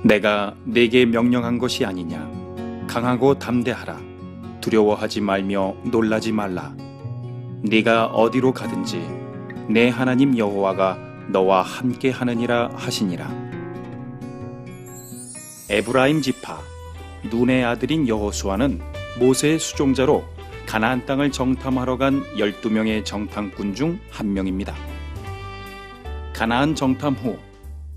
내가 네게 명령한 것이 아니냐. 강하고 담대하라. 두려워하지 말며 놀라지 말라. 네가 어디로 가든지 내 하나님 여호와가 너와 함께 하느니라 하시니라. 에브라임 지파 눈의 아들인 여호수아는 모세의 수종자로 가나안 땅을 정탐하러 간 12명의 정탐꾼 중 한 명입니다. 가나안 정탐 후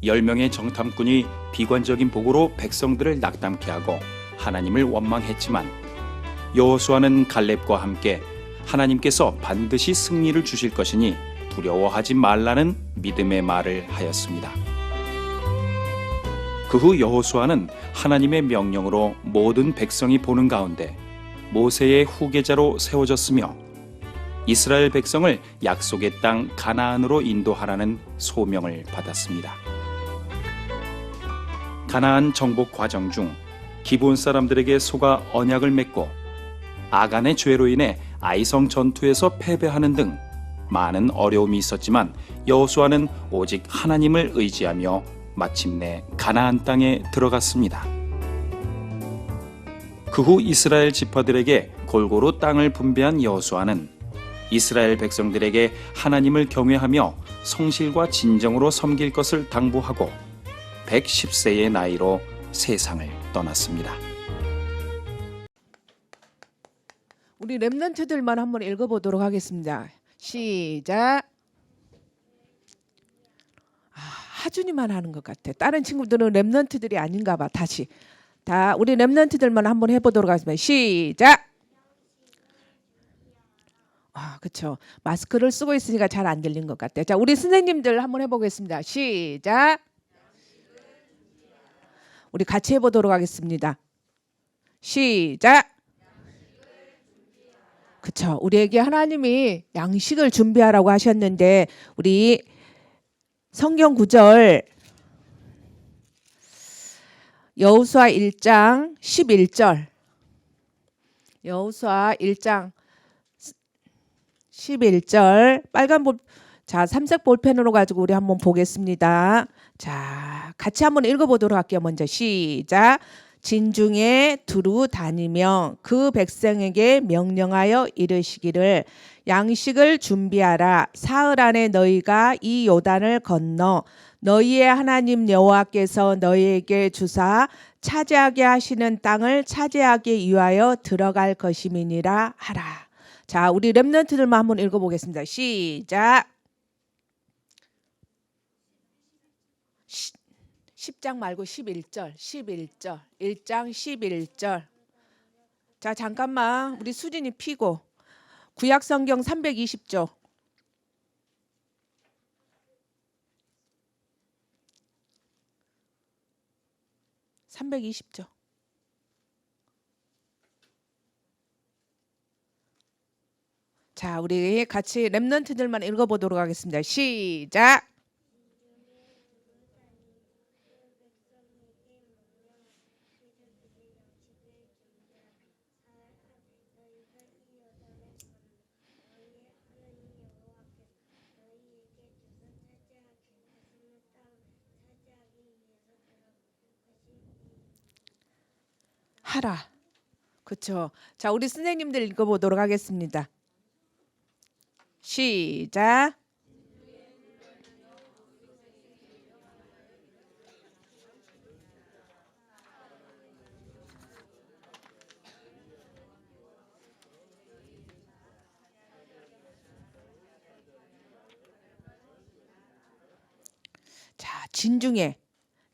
10명의 정탐꾼이 비관적인 보고로 백성들을 낙담케 하고 하나님을 원망했지만 여호수아는 갈렙과 함께 하나님께서 반드시 승리를 주실 것이니 두려워하지 말라는 믿음의 말을 하였습니다. 그 후 여호수아는 하나님의 명령으로 모든 백성이 보는 가운데 모세의 후계자로 세워졌으며 이스라엘 백성을 약속의 땅 가나안으로 인도하라는 소명을 받았습니다. 가나안 정복 과정 중 기브온 사람들에게 속아 언약을 맺고 아간의 죄로 인해 아이성 전투에서 패배하는 등 많은 어려움이 있었지만 여호수아는 오직 하나님을 의지하며 마침내 가나안 땅에 들어갔습니다. 그 후 이스라엘 지파들에게 골고루 땅을 분배한 여호수아는 이스라엘 백성들에게 하나님을 경외하며 성실과 진정으로 섬길 것을 당부하고 110세의 나이로 세상을 떠났습니다. 우리 렘넌트들만 한번 읽어보도록 하겠습니다. 시작. 하준이만 하는 것 같아. 다른 친구들은 렘넌트들이 아닌가 봐. 다시 다 우리 렘넌트들만 한번 해보도록 하겠습니다. 시작. 그렇죠. 마스크를 쓰고 있으니까 잘 안 들린 것 같아요. 자, 우리 선생님들 한번 해보겠습니다. 시작. 우리 같이 해보도록 하겠습니다. 시작. 그렇죠. 우리에게 하나님이 양식을 준비하라고 하셨는데 우리 성경 구절 여호수아 1장 11절 여호수아 1장 11절 삼색 볼펜으로 가지고 우리 한번 보겠습니다. 자, 같이 한번 읽어보도록 할게요. 먼저 시작. 진중에 두루 다니며 그 백성에게 명령하여 이르시기를 양식을 준비하라. 사흘 안에 너희가 이 요단을 건너 너희의 하나님 여호와께서 너희에게 주사 차지하게 하시는 땅을 차지하기 위하여 들어갈 것임이니라 하라. 자, 우리 렘넌트들만 한번 읽어보겠습니다. 시작. 10장 말고 11절 1장 11절. 자, 잠깐만 우리 수진이 피고 구약성경 320조 320조. 자, 우리 같이 렘넌트들만 읽어보도록 하겠습니다. 시작. 하라. 그렇죠. 자, 우리 선생님들 읽어보도록 하겠습니다. 시작.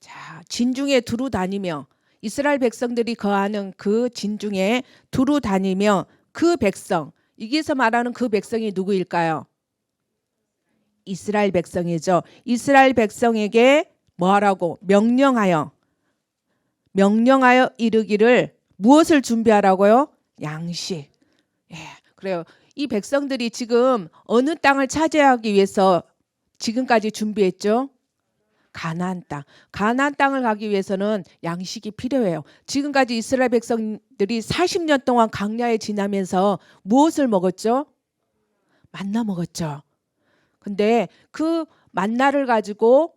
자, 진중에 두루 다니며 이스라엘 백성들이 거하는 그 진중에 두루 다니며 그 백성, 여기서 말하는 그 백성이 누구일까요? 이스라엘 백성이죠. 이스라엘 백성에게 뭐하라고? 명령하여 이르기를 무엇을 준비하라고요? 양식. 예, 그래요. 이 백성들이 지금 어느 땅을 차지하기 위해서 지금까지 준비했죠? 가나안 땅. 가나안 땅을 가기 위해서는 양식이 필요해요. 지금까지 이스라엘 백성들이 40년 동안 광야에 지나면서 무엇을 먹었죠? 만나 먹었죠. 근데 그 만나를 가지고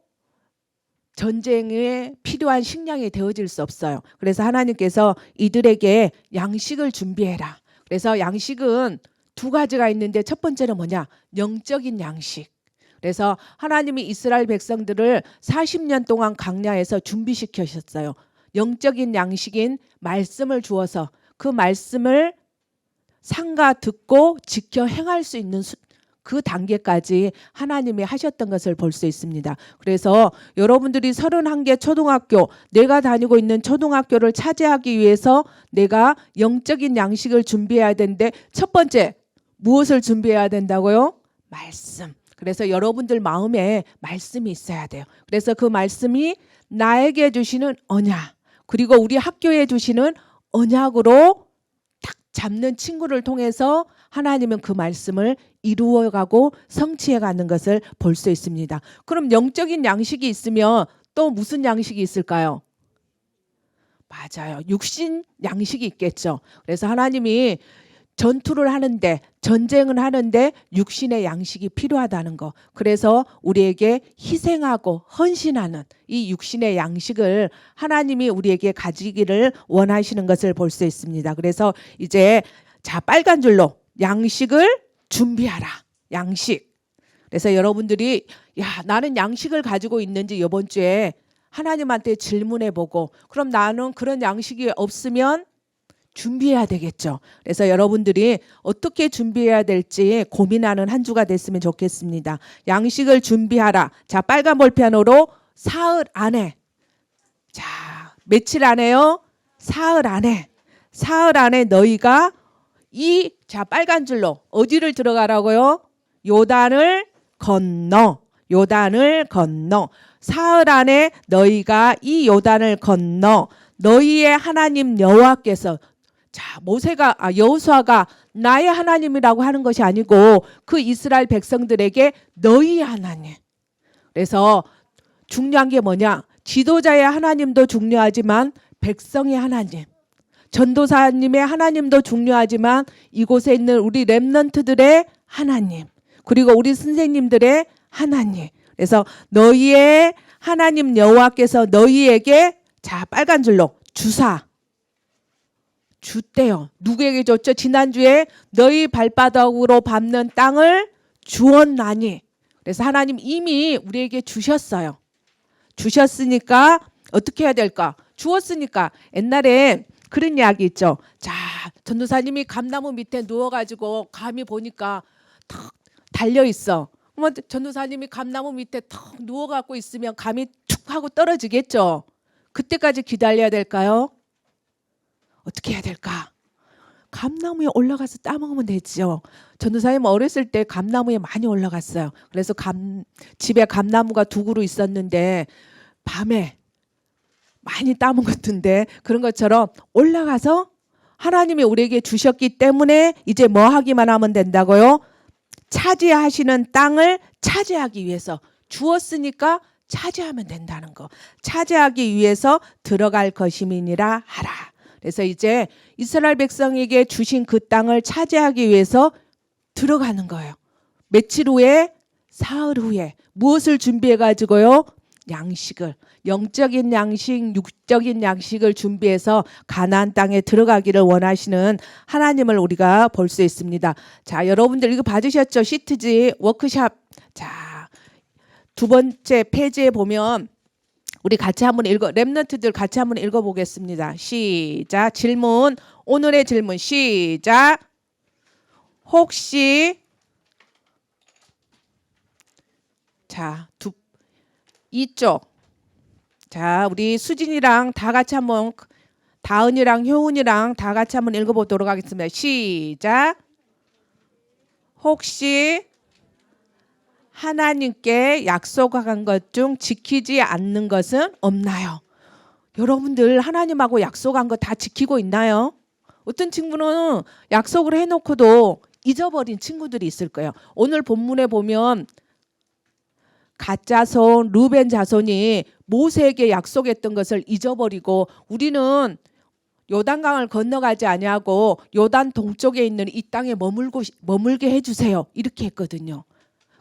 전쟁에 필요한 식량이 되어질 수 없어요. 그래서 하나님께서 이들에게 양식을 준비해라. 그래서 양식은 두 가지가 있는데 첫 번째는 뭐냐? 영적인 양식. 그래서 하나님이 이스라엘 백성들을 40년 동안 광야에서 준비시키셨어요. 영적인 양식인 말씀을 주어서 그 말씀을 삼가 듣고 지켜 행할 수 있는 그 단계까지 하나님이 하셨던 것을 볼 수 있습니다. 그래서 여러분들이 31개 초등학교, 내가 다니고 있는 초등학교를 차지하기 위해서 내가 영적인 양식을 준비해야 되는데 첫 번째 무엇을 준비해야 된다고요? 말씀. 그래서 여러분들 마음에 말씀이 있어야 돼요. 그래서 그 말씀이 나에게 주시는 언약, 그리고 우리 학교에 주시는 언약으로 딱 잡는 친구를 통해서 하나님은 그 말씀을 이루어가고 성취해가는 것을 볼 수 있습니다. 그럼 영적인 양식이 있으면 또 무슨 양식이 있을까요? 맞아요. 육신 양식이 있겠죠. 그래서 하나님이 전투를 하는데, 전쟁을 하는데 육신의 양식이 필요하다는 거. 그래서 우리에게 희생하고 헌신하는 이 육신의 양식을 하나님이 우리에게 가지기를 원하시는 것을 볼 수 있습니다. 그래서 이제 자, 빨간 줄로 양식을 준비하라. 양식. 그래서 여러분들이 나는 양식을 가지고 있는지 이번 주에 하나님한테 질문해 보고, 그럼 나는 그런 양식이 없으면 준비해야 되겠죠. 그래서 여러분들이 어떻게 준비해야 될지 고민하는 한 주가 됐으면 좋겠습니다. 양식을 준비하라. 자, 빨간 볼펜으로 사흘 안에. 자, 며칠 안에요? 사흘 안에. 사흘 안에 너희가 자, 빨간 줄로 어디를 들어가라고요? 요단을 건너. 요단을 건너. 사흘 안에 너희가 이 요단을 건너 너희의 하나님 여호와께서, 자, 여호수아가 나의 하나님이라고 하는 것이 아니고 그 이스라엘 백성들에게 너희 하나님. 그래서 중요한 게 뭐냐? 지도자의 하나님도 중요하지만 백성의 하나님, 전도사님의 하나님도 중요하지만 이곳에 있는 우리 렘넌트들의 하나님, 그리고 우리 선생님들의 하나님. 그래서 너희의 하나님 여호와께서 너희에게, 자, 빨간 줄로 줬대요. 누구에게 줬죠? 지난주에 너희 발바닥으로 밟는 땅을 주었나니. 그래서 하나님 이미 우리에게 주셨어요. 주셨으니까 어떻게 해야 될까? 주었으니까. 옛날에 그런 이야기 있죠. 자, 전도사님이 감나무 밑에 누워가지고 감이 보니까 턱 달려있어. 그러면 전도사님이 감나무 밑에 턱 누워갖고 있으면 감이 툭 하고 떨어지겠죠. 그때까지 기다려야 될까요? 어떻게 해야 될까? 감나무에 올라가서 따먹으면 되죠. 전도사님 어렸을 때 감나무에 많이 올라갔어요. 그래서 집에 감나무가 2그루 있었는데 밤에 많이 따먹었던데, 그런 것처럼 올라가서 하나님이 우리에게 주셨기 때문에 이제 뭐 하기만 하면 된다고요? 차지하시는 땅을 차지하기 위해서 주었으니까 차지하면 된다는 거. 차지하기 위해서 들어갈 것임이니라 하라. 그래서 이제 이스라엘 백성에게 주신 그 땅을 차지하기 위해서 들어가는 거예요. 며칠 후에? 사흘 후에. 무엇을 준비해 가지고요? 양식을, 영적인 양식, 육적인 양식을 준비해서 가나안 땅에 들어가기를 원하시는 하나님을 우리가 볼 수 있습니다. 자, 여러분들 이거 받으셨죠? 시트지 워크샵. 자, 2번째 페이지에 보면 우리 같이 한번 렘넌트들 같이 한번 읽어보겠습니다. 시작. 질문. 오늘의 질문 시작. 혹시, 자, 이쪽. 자, 우리 수진이랑 다 같이 한번, 다은이랑 효은이랑 다 같이 한번 읽어보도록 하겠습니다. 시작. 혹시 하나님께 약속한 것 중 지키지 않는 것은 없나요? 여러분들 하나님하고 약속한 거 다 지키고 있나요? 어떤 친구는 약속을 해놓고도 잊어버린 친구들이 있을 거예요. 오늘 본문에 보면 갓자손, 루벤 자손이 모세에게 약속했던 것을 잊어버리고 우리는 요단강을 건너가지 아니하고 요단 동쪽에 있는 이 땅에 머물게 해주세요. 이렇게 했거든요.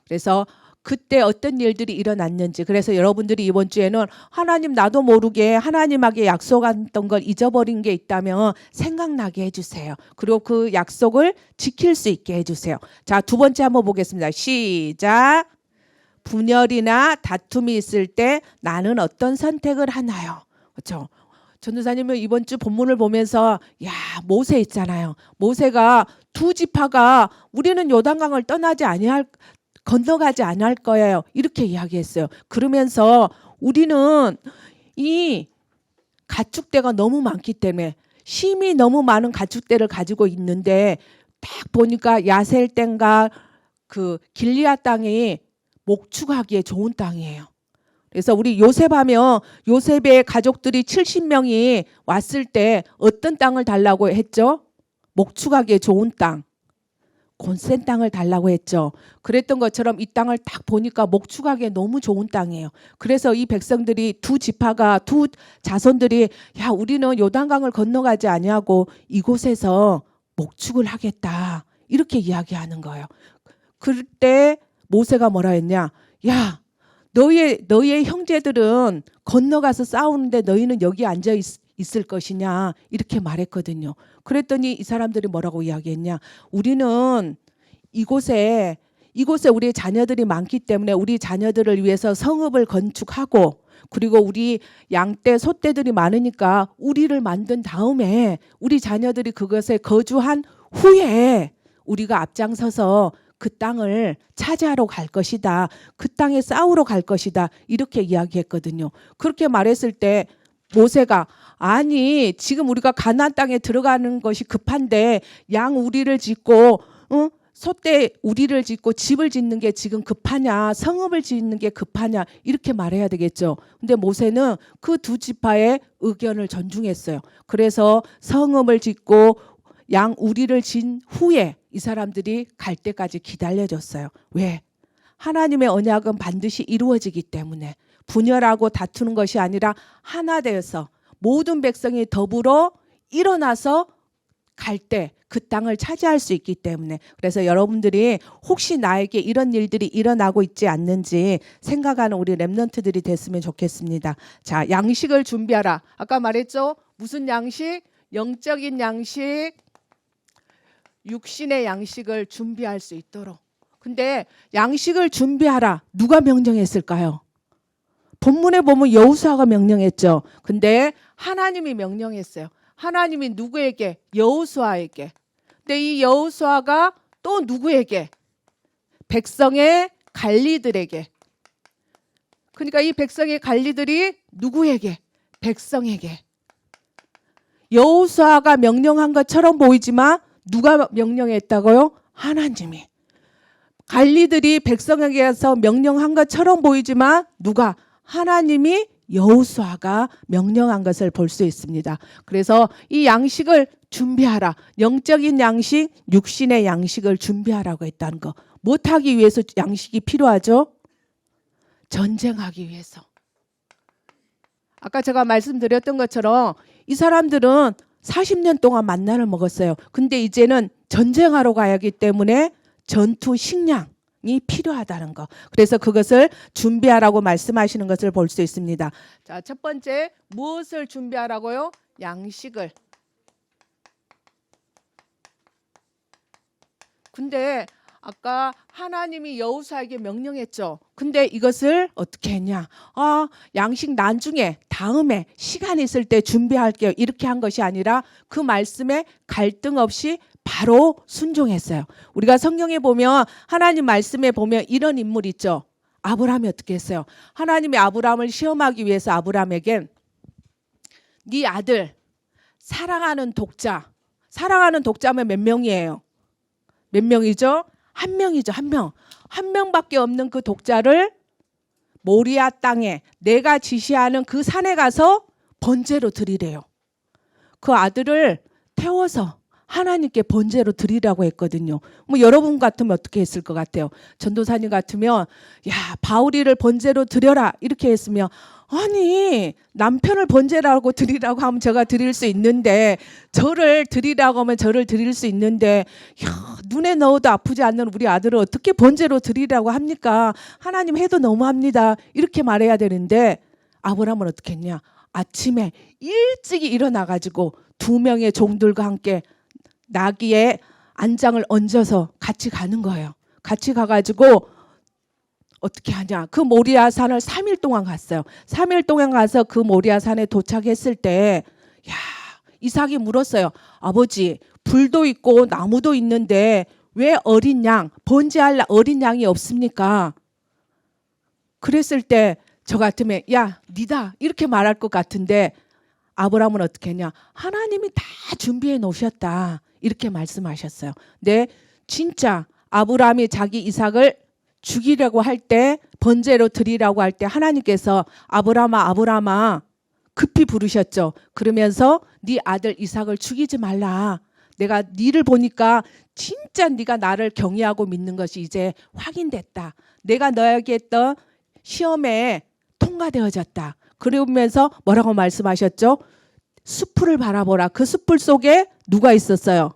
그래서 그때 어떤 일들이 일어났는지. 그래서 여러분들이 이번 주에는 하나님 나도 모르게 하나님에게 약속했던 걸 잊어버린 게 있다면 생각나게 해주세요. 그리고 그 약속을 지킬 수 있게 해주세요. 자, 두 번째 한번 보겠습니다. 시작. 분열이나 다툼이 있을 때 나는 어떤 선택을 하나요? 그렇죠? 전도사님은 이번 주 본문을 보면서 모세 있잖아요. 모세가 두 지파가 우리는 요단강을 건너가지 않을 거예요. 이렇게 이야기했어요. 그러면서 우리는 이 가축대가 너무 많기 때문에 힘이 너무 많은 가축대를 가지고 있는데 딱 보니까 야셀 땅과 그 길리앗 땅이 목축하기에 좋은 땅이에요. 그래서 우리 요셉 하면 요셉의 가족들이 70명이 왔을 때 어떤 땅을 달라고 했죠? 목축하기에 좋은 땅. 곤센 땅을 달라고 했죠. 그랬던 것처럼 이 땅을 딱 보니까 목축하기에 너무 좋은 땅이에요. 그래서 이 백성들이 두 지파가 두 자손들이 우리는 요단강을 건너가지 아니하고 이곳에서 목축을 하겠다. 이렇게 이야기하는 거예요. 그때 모세가 뭐라 했냐? 너의 형제들은 건너가서 싸우는데 너희는 여기 앉아 있을 것이냐? 이렇게 말했거든요. 그랬더니 이 사람들이 뭐라고 이야기했냐? 우리는 이곳에 우리의 자녀들이 많기 때문에 우리 자녀들을 위해서 성읍을 건축하고 그리고 우리 양떼, 소떼들이 많으니까 우리를 만든 다음에 우리 자녀들이 그것에 거주한 후에 우리가 앞장서서 그 땅을 차지하러 갈 것이다. 그 땅에 싸우러 갈 것이다. 이렇게 이야기했거든요. 그렇게 말했을 때 모세가 아니 지금 우리가 가나안 땅에 들어가는 것이 급한데 양 우리를 짓고 소떼 우리를 짓고 집을 짓는 게 지금 급하냐 성읍을 짓는 게 급하냐 이렇게 말해야 되겠죠. 근데 모세는 그 두 지파의 의견을 존중했어요. 그래서 성읍을 짓고 양 우리를 진 후에 이 사람들이 갈 때까지 기다려줬어요. 왜? 하나님의 언약은 반드시 이루어지기 때문에 분열하고 다투는 것이 아니라 하나 되어서 모든 백성이 더불어 일어나서 갈 때 그 땅을 차지할 수 있기 때문에 그래서 여러분들이 혹시 나에게 이런 일들이 일어나고 있지 않는지 생각하는 우리 랩런트들이 됐으면 좋겠습니다. 자, 양식을 준비하라. 아까 말했죠? 무슨 양식? 영적인 양식, 육신의 양식을 준비할 수 있도록. 근데 양식을 준비하라. 누가 명령했을까요? 본문에 보면 여호수아가 명령했죠. 근데 하나님이 명령했어요. 하나님이 누구에게? 여호수아에게. 근데 이 여호수아가 또 누구에게? 백성의 관리들에게. 그러니까 이 백성의 관리들이 누구에게? 백성에게. 여호수아가 명령한 것처럼 보이지만 누가 명령했다고요? 하나님이. 관리들이 백성에게서 명령한 것처럼 보이지만 누가? 하나님이 여호수아가 명령한 것을 볼 수 있습니다. 그래서 이 양식을 준비하라. 영적인 양식, 육신의 양식을 준비하라고 했다는 거. 못하기 위해서 양식이 필요하죠? 전쟁하기 위해서. 아까 제가 말씀드렸던 것처럼 이 사람들은 40년 동안 만나를 먹었어요. 근데 이제는 전쟁하러 가야 하기 때문에 전투 식량이 필요하다는 거. 그래서 그것을 준비하라고 말씀하시는 것을 볼 수 있습니다. 자, 첫 번째 무엇을 준비하라고요? 양식을. 근데 아까 하나님이 여호수아에게 명령했죠. 근데 이것을 어떻게 했냐? 양식 나중에 다음에 시간 있을 때 준비할게요. 이렇게 한 것이 아니라 그 말씀에 갈등 없이 바로 순종했어요. 우리가 성경에 보면 하나님 말씀에 보면 이런 인물 있죠. 아브라함이 어떻게 했어요? 하나님이 아브라함을 시험하기 위해서 아브라함에게 네 아들 사랑하는 독자면 몇 명이에요? 몇 명이죠? 한 명이죠. 한 명. 한 명밖에 없는 그 독자를 모리아 땅에 내가 지시하는 그 산에 가서 번제로 드리래요. 그 아들을 태워서 하나님께 번제로 드리라고 했거든요. 뭐 여러분 같으면 어떻게 했을 것 같아요? 전도사님 같으면 야, 바울이를 번제로 드려라 이렇게 했으면 아니 남편을 번제라고 드리라고 하면 제가 드릴 수 있는데 저를 드리라고 하면 저를 드릴 수 있는데 야, 눈에 넣어도 아프지 않는 우리 아들을 어떻게 번제로 드리라고 합니까? 하나님 해도 너무합니다. 이렇게 말해야 되는데 아브라함은 어떻게 했냐? 아침에 일찍이 일어나가지고 2명의 종들과 함께 나귀에 안장을 얹어서 같이 가는 거예요. 같이 가가지고 어떻게 하냐? 그 모리아 산을 3일 동안 갔어요. 3일 동안 가서 그 모리아 산에 도착했을 때, 야, 이삭이 물었어요. 아버지, 불도 있고 나무도 있는데 왜 어린 양, 번제할 어린 양이 없습니까? 그랬을 때 저 같으면 야, 니다 이렇게 말할 것 같은데 아브라함은 어떻게 했냐? 하나님이 다 준비해 놓으셨다. 이렇게 말씀하셨어요. 네, 진짜 아브라함이 자기 이삭을 죽이려고 할 때, 번제로 드리라고 할 때 하나님께서 아브라함아 급히 부르셨죠. 그러면서 네 아들 이삭을 죽이지 말라. 내가 네를 보니까 진짜 네가 나를 경외하고 믿는 것이 이제 확인됐다. 내가 너에게 했던 시험에 통과되어졌다. 그러면서 뭐라고 말씀하셨죠? 숲을 바라보라. 그 숲을 속에 누가 있었어요?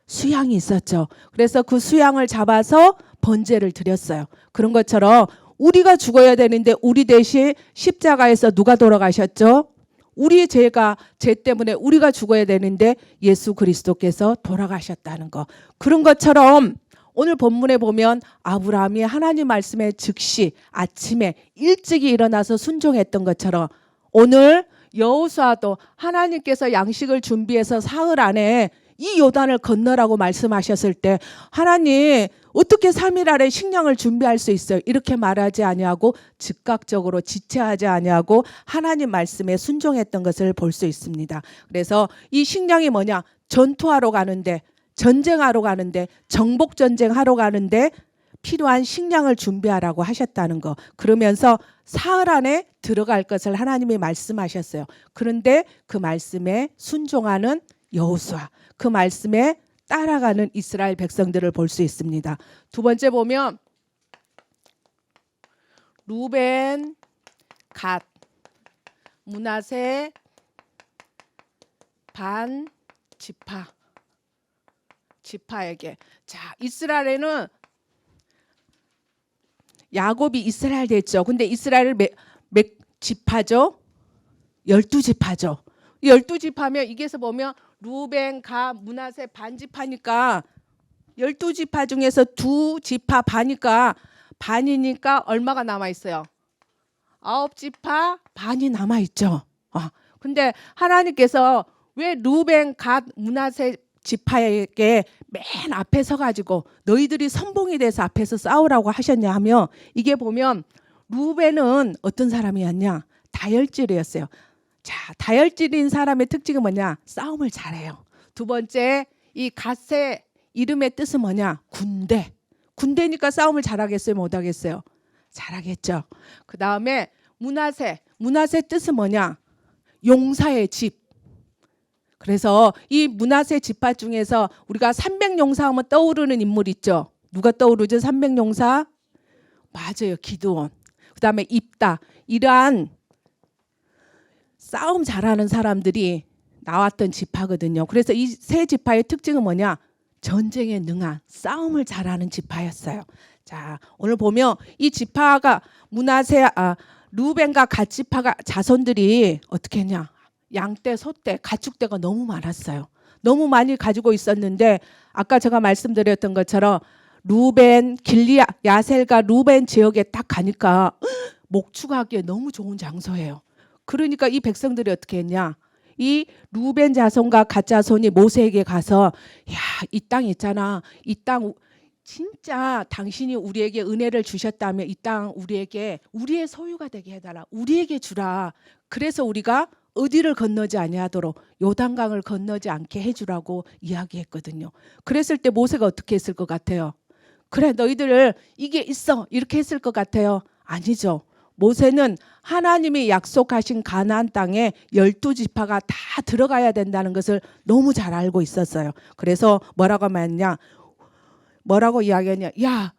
수양이 있었죠. 그래서 그 수양을 잡아서 번제를 드렸어요. 그런 것처럼 우리가 죽어야 되는데 우리 대신 십자가에서 누가 돌아가셨죠? 우리 죄 때문에 우리가 죽어야 되는데 예수 그리스도께서 돌아가셨다는 거. 그런 것처럼 오늘 본문에 보면 아브라함이 하나님 말씀에 즉시 아침에 일찍이 일어나서 순종했던 것처럼 오늘 여호수아도 하나님께서 양식을 준비해서 사흘 안에 이 요단을 건너라고 말씀하셨을 때 하나님 어떻게 3일 안에 식량을 준비할 수 있어요? 이렇게 말하지 아니하고 즉각적으로 지체하지 아니하고 하나님 말씀에 순종했던 것을 볼 수 있습니다. 그래서 이 식량이 뭐냐? 전투하러 가는데, 전쟁하러 가는데, 정복전쟁하러 가는데 필요한 식량을 준비하라고 하셨다는 거. 그러면서 사흘 안에 들어갈 것을 하나님이 말씀하셨어요. 그런데 그 말씀에 순종하는 여호수아, 그 말씀에 따라가는 이스라엘 백성들을 볼 수 있습니다. 두 번째 보면 루벤, 갓, 므낫세, 반, 지파에게. 자, 이스라엘에는 야곱이 이스라엘 됐죠. 근데 이스라엘 몇 지파죠? 12지파죠. 12지파면 이게서 보면 루벤, 갓, 므낫세, 반지파니까 12지파 중에서 2지파 반이니까 얼마가 남아 있어요? 9지파 반이 남아 있죠. 근데 하나님께서 왜 루벤, 갓, 므낫세 지파에게 맨 앞에 서가지고 너희들이 선봉이 돼서 앞에서 싸우라고 하셨냐 하면 이게 보면 루벤은 어떤 사람이었냐? 다혈질이었어요. 자, 다혈질인 사람의 특징은 뭐냐? 싸움을 잘해요. 두 번째, 이 갓의 이름의 뜻은 뭐냐? 군대. 군대니까 싸움을 잘하겠어요? 못하겠어요? 잘하겠죠. 그 다음에 므낫세 뜻은 뭐냐? 용사의 집. 그래서 이 므낫세 지파 중에서 우리가 300용사하면 떠오르는 인물 있죠. 누가 떠오르죠? 300용사? 맞아요. 기드온. 그 다음에 입다. 이러한 싸움 잘하는 사람들이 나왔던 지파거든요. 그래서 이 세 지파의 특징은 뭐냐? 전쟁에 능한, 싸움을 잘하는 지파였어요. 자, 오늘 보면 이 지파가 루벤과 갓 지파가 자손들이 어떻게 했냐? 양떼, 소떼, 가축대가 너무 많았어요. 너무 많이 가지고 있었는데 아까 제가 말씀드렸던 것처럼 루벤, 야셀과 루벤 지역에 딱 가니까 목축하기에 너무 좋은 장소예요. 그러니까 이 백성들이 어떻게 했냐? 이 루벤 자손과 갓 자손이 모세에게 가서 야, 이 땅 있잖아. 이 땅 진짜 당신이 우리에게 은혜를 주셨다면 이 땅 우리에게 우리의 소유가 되게 해달라. 우리에게 주라. 그래서 우리가 어디를 건너지 아니하도록 요단강을 건너지 않게 해주라고 이야기했거든요. 그랬을 때 모세가 어떻게 했을 것 같아요? 그래, 너희들 이게 있어. 이렇게 했을 것 같아요. 아니죠. 모세는 하나님이 약속하신 가나안 땅에 12지파가 다 들어가야 된다는 것을 너무 잘 알고 있었어요. 그래서 뭐라고 말했냐? 뭐라고 이야기했냐? 야,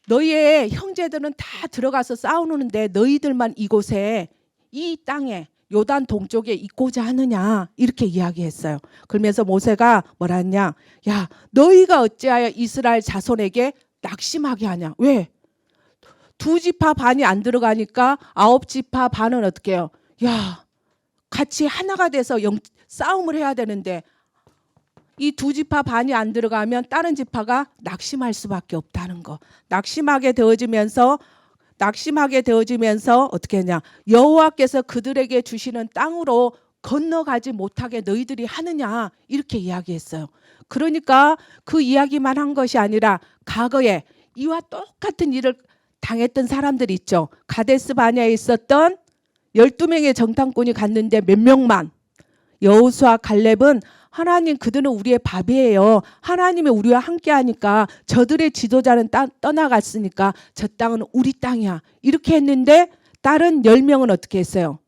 너희의 형제들은 다 들어가서 싸우는데 너희들만 이곳에 이 땅에 요단 동쪽에 있고자 하느냐 이렇게 이야기했어요. 그러면서 모세가 뭐라 했냐? 야, 너희가 어찌하여 이스라엘 자손에게 낙심하게 하냐? 왜? 2지파 반이 안 들어가니까 9지파 반은 어떻게 해요? 야, 같이 하나가 돼서 싸움을 해야 되는데 이 2지파 반이 안 들어가면 다른 지파가 낙심할 수밖에 없다는 거. 낙심하게 되어지면서 어떻게 했냐? 여호와께서 그들에게 주시는 땅으로 건너가지 못하게 너희들이 하느냐 이렇게 이야기했어요. 그러니까 그 이야기만 한 것이 아니라 과거에 이와 똑같은 일을 당했던 사람들이 있죠. 가데스 바냐에 있었던 12명의 정탐꾼이 갔는데 몇 명만. 여호수아 갈렙은 하나님 그들은 우리의 밥이에요. 하나님이 우리와 함께하니까 저들의 지도자는 떠나갔으니까 저 땅은 우리 땅이야. 이렇게 했는데 다른 10명은 어떻게 했어요?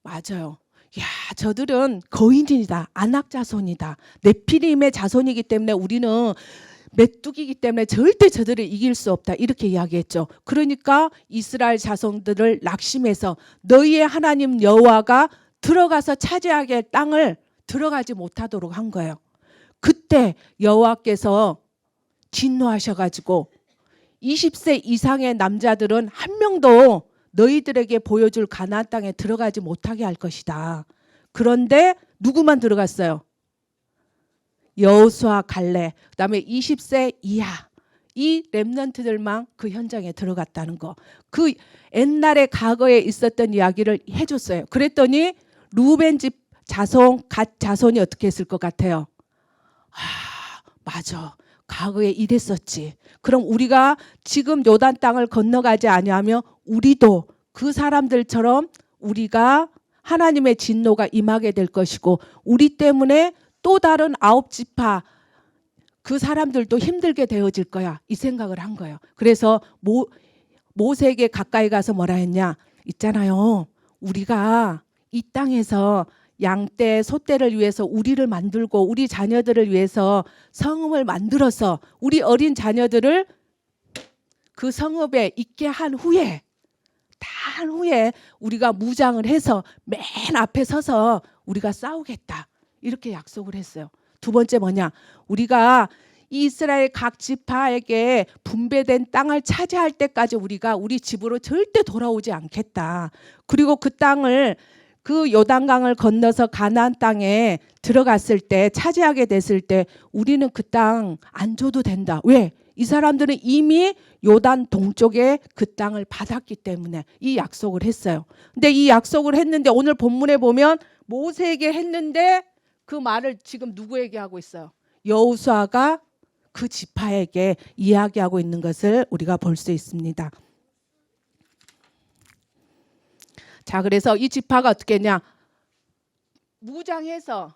맞아요. 야, 저들은 거인이다. 아낙 자손이다. 네피림의 자손이기 때문에 우리는 메뚜기이기 때문에 절대 저들을 이길 수 없다. 이렇게 이야기했죠. 그러니까 이스라엘 자손들을 낙심해서 너희의 하나님 여호와가 들어가서 차지하게 땅을 들어가지 못하도록 한 거예요. 그때 여호와께서 진노하셔가지고 20세 이상의 남자들은 한 명도 너희들에게 보여줄 가나안 땅에 들어가지 못하게 할 것이다. 그런데 누구만 들어갔어요? 여호수아 갈렙, 그다음에 20세 이하 이 렘넌트들만 그 현장에 들어갔다는 거. 그 옛날에 과거에 있었던 이야기를 해줬어요. 그랬더니 루벤 집 자손, 갓 자손이 어떻게 했을 것 같아요? 맞아. 과거에 이랬었지. 그럼 우리가 지금 요단 땅을 건너가지 아니하며 우리도 그 사람들처럼 우리가 하나님의 진노가 임하게 될 것이고 우리 때문에 또 다른 9지파 그 사람들도 힘들게 되어질 거야. 이 생각을 한 거예요. 그래서 모세에게 가까이 가서 뭐라 했냐? 있잖아요. 우리가 이 땅에서 양떼, 소떼를 위해서 우리를 만들고 우리 자녀들을 위해서 성읍을 만들어서 우리 어린 자녀들을 그 성읍에 있게 한 후에 우리가 무장을 해서 맨 앞에 서서 우리가 싸우겠다. 이렇게 약속을 했어요. 두 번째 뭐냐? 우리가 이스라엘 각 지파에게 분배된 땅을 차지할 때까지 우리가 우리 집으로 절대 돌아오지 않겠다. 그리고 그 땅을 그 요단강을 건너서 가나안 땅에 들어갔을 때 차지하게 됐을 때 우리는 그 땅 안 줘도 된다. 왜? 이 사람들은 이미 요단 동쪽에 그 땅을 받았기 때문에 이 약속을 했어요. 근데 이 약속을 했는데 오늘 본문에 보면 모세에게 했는데 그 말을 지금 누구에게 하고 있어요? 여호수아가 그 지파에게 이야기하고 있는 것을 우리가 볼 수 있습니다. 자, 그래서 이 지파가 어떻게 했냐? 무장해서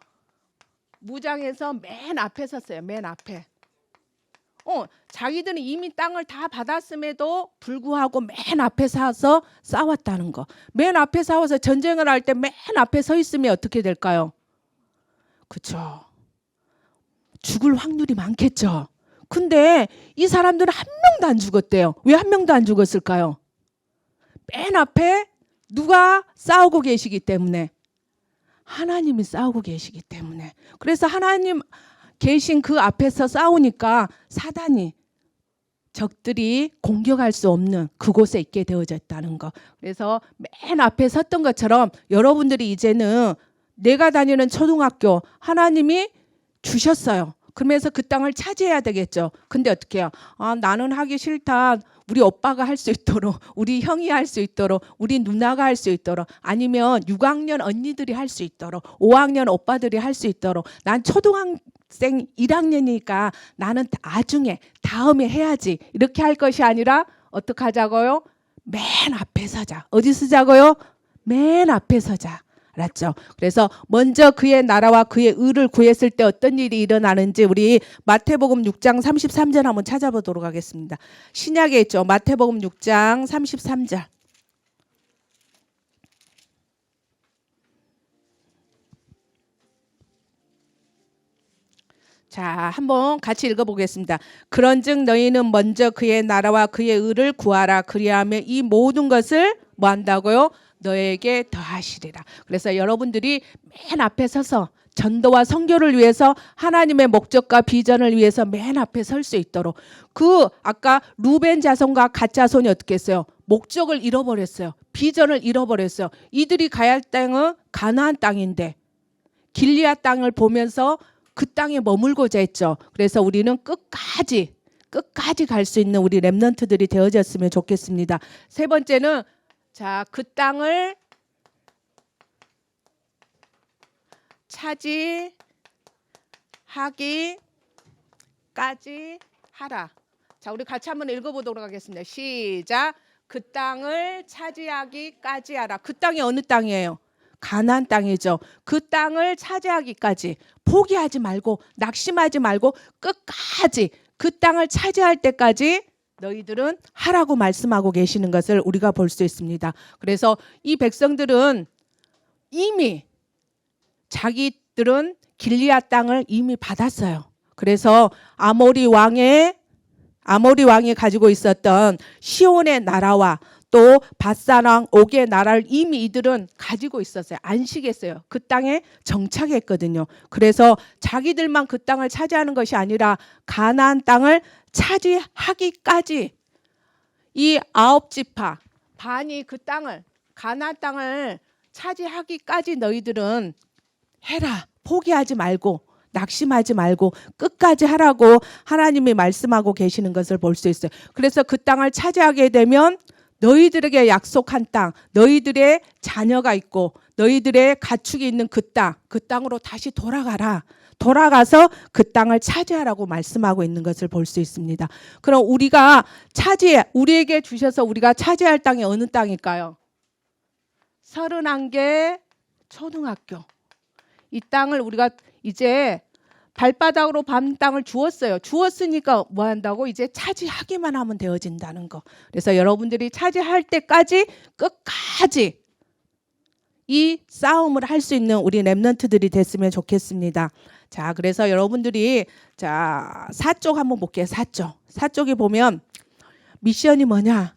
맨 앞에 섰어요. 맨 앞에. 자기들은 이미 땅을 다 받았음에도 불구하고 맨 앞에 서서 싸웠다는 거. 맨 앞에 싸워서 전쟁을 할 때 맨 앞에 서 있으면 어떻게 될까요? 그렇죠. 죽을 확률이 많겠죠. 근데 이 사람들은 한 명도 안 죽었대요. 왜 한 명도 안 죽었을까요? 맨 앞에 누가 싸우고 계시기 때문에. 하나님이 싸우고 계시기 때문에. 그래서 하나님 계신 그 앞에서 싸우니까 사단이 적들이 공격할 수 없는 그곳에 있게 되어졌다는 거. 그래서 맨 앞에 섰던 것처럼 여러분들이 이제는 내가 다니는 초등학교 하나님이 주셨어요. 그러면서 그 땅을 차지해야 되겠죠. 근데 어떻게 해요? 나는 하기 싫다. 우리 오빠가 할 수 있도록, 우리 형이 할 수 있도록, 우리 누나가 할 수 있도록, 아니면 6학년 언니들이 할 수 있도록, 5학년 오빠들이 할 수 있도록, 난 초등학생 1학년이니까 나는 나중에 다음에 해야지. 이렇게 할 것이 아니라 어떻게 하자고요? 맨 앞에 서자. 어디 서자고요? 맨 앞에 서자. 알았죠? 그래서 먼저 그의 나라와 그의 의를 구했을 때 어떤 일이 일어나는지 우리 마태복음 6장 33절 한번 찾아보도록 하겠습니다. 신약에 있죠. 마태복음 6장 33절. 자, 한번 같이 읽어보겠습니다. 그런즉 너희는 먼저 그의 나라와 그의 의를 구하라. 그리하면 이 모든 것을 뭐 한다고요? 너에게 더하시리라. 그래서 여러분들이 맨 앞에 서서 전도와 선교를 위해서 하나님의 목적과 비전을 위해서 맨 앞에 설 수 있도록 아까 루벤 자손과 갓 자손이 어떻게 했어요? 목적을 잃어버렸어요. 비전을 잃어버렸어요. 이들이 가야 할 땅은 가나안 땅인데 길리앗 땅을 보면서 그 땅에 머물고자 했죠. 그래서 우리는 끝까지 갈 수 있는 우리 렘넌트들이 되어졌으면 좋겠습니다. 세 번째는 자, 그 땅을 차지하기까지 하라. 자, 우리 같이 한번 읽어보도록 하겠습니다. 시작. 그 땅을 차지하기까지 하라. 그 땅이 어느 땅이에요? 가나안 땅이죠. 그 땅을 차지하기까지 포기하지 말고 낙심하지 말고 끝까지 그 땅을 차지할 때까지 너희들은 하라고 말씀하고 계시는 것을 우리가 볼 수 있습니다. 그래서 이 백성들은 이미 자기들은 길리앗 땅을 이미 받았어요. 그래서 아모리 왕이 가지고 있었던 시온의 나라와 또 밧산 왕 옥의 나라를 이미 이들은 가지고 있었어요. 안식했어요. 그 땅에 정착했거든요. 그래서 자기들만 그 땅을 차지하는 것이 아니라 가나안 땅을 차지하기까지 이 9지파 반이 그 땅을 가나안 땅을 차지하기까지 너희들은 해라. 포기하지 말고 낙심하지 말고 끝까지 하라고 하나님이 말씀하고 계시는 것을 볼 수 있어요. 그래서 그 땅을 차지하게 되면 너희들에게 약속한 땅, 너희들의 자녀가 있고 너희들의 가축이 있는 그 땅으로 다시 돌아가라. 돌아가서 그 땅을 차지하라고 말씀하고 있는 것을 볼 수 있습니다. 그럼 우리에게 주셔서 우리가 차지할 땅이 어느 땅일까요? 31개 초등학교. 이 땅을 우리가 이제 발바닥으로 밟는 땅을 주었어요. 주었으니까 뭐 한다고? 이제 차지하기만 하면 되어진다는 거. 그래서 여러분들이 차지할 때까지 끝까지 이 싸움을 할 수 있는 우리 렘넌트들이 됐으면 좋겠습니다. 자, 그래서 여러분들이 자, 4쪽 한번 볼게요. 4쪽이 보면 미션이 뭐냐?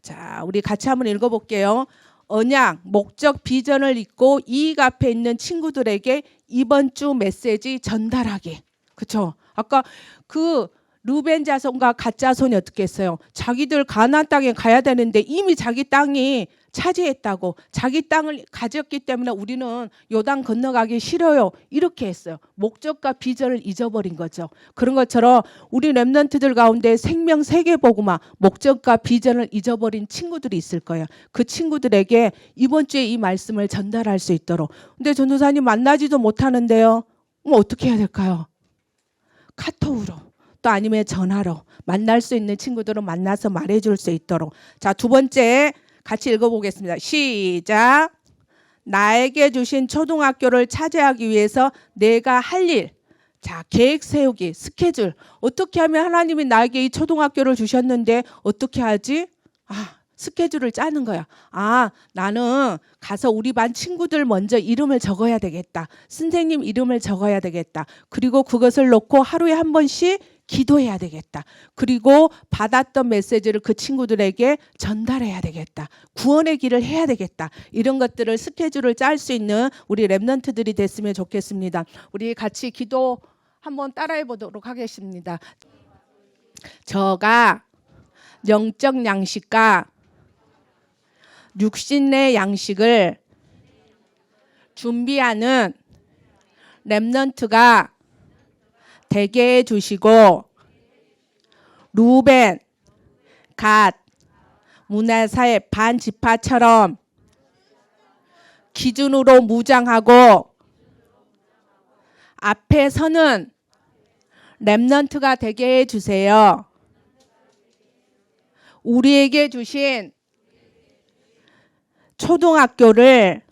자, 우리 같이 한번 읽어볼게요. 언약, 목적, 비전을 잊고 이익 앞에 있는 친구들에게 이번 주 메시지 전달하기. 그렇죠? 아까 그 루벤 자손과 갓 자손이 어떻게 했어요? 자기들 가나안 땅에 가야 되는데 이미 자기 땅이 차지했다고 자기 땅을 가졌기 때문에 우리는 요단 건너가기 싫어요. 이렇게 했어요. 목적과 비전을 잊어버린 거죠. 그런 것처럼 우리 렘넌트들 가운데 생명 세계복음화 목적과 비전을 잊어버린 친구들이 있을 거예요. 그 친구들에게 이번 주에 이 말씀을 전달할 수 있도록. 근데 전도사님 만나지도 못하는데요. 어떻게 해야 될까요? 카톡으로 또 아니면 전화로 만날 수 있는 친구들은 만나서 말해줄 수 있도록. 자, 두 번째 같이 읽어보겠습니다. 시작. 나에게 주신 초등학교를 차지하기 위해서 내가 할 일. 자, 계획 세우기, 스케줄. 어떻게 하면 하나님이 나에게 이 초등학교를 주셨는데 어떻게 하지? 스케줄을 짜는 거야. 나는 가서 우리 반 친구들 먼저 이름을 적어야 되겠다. 선생님 이름을 적어야 되겠다. 그리고 그것을 놓고 하루에 한 번씩 기도해야 되겠다. 그리고 받았던 메시지를 그 친구들에게 전달해야 되겠다. 구원의 길을 해야 되겠다. 이런 것들을 스케줄을 짤 수 있는 우리 렘넌트들이 됐으면 좋겠습니다. 우리 같이 기도 한번 따라해 보도록 하겠습니다. 저가 영적 양식과 육신의 양식을 준비하는 렘넌트가 되게 해주시고 루벤, 갓, 문하사의 반지파처럼 기준으로 무장하고 앞에 서는 렘넌트가 되게 해주세요. 우리에게 주신 초등학교를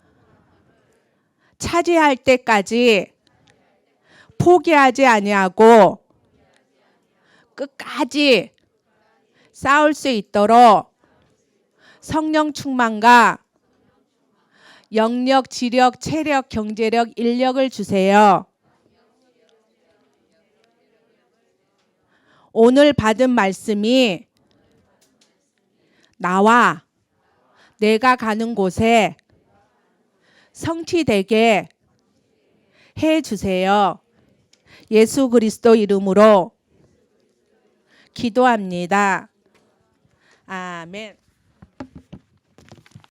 차지할 때까지 포기하지 아니하고 끝까지 싸울 수 있도록 성령 충만과 영력, 지력, 체력, 경제력, 인력을 주세요. 오늘 받은 말씀이 나와 내가 가는 곳에 성취되게 해 주세요. 예수 그리스도 이름으로 기도합니다. 아멘.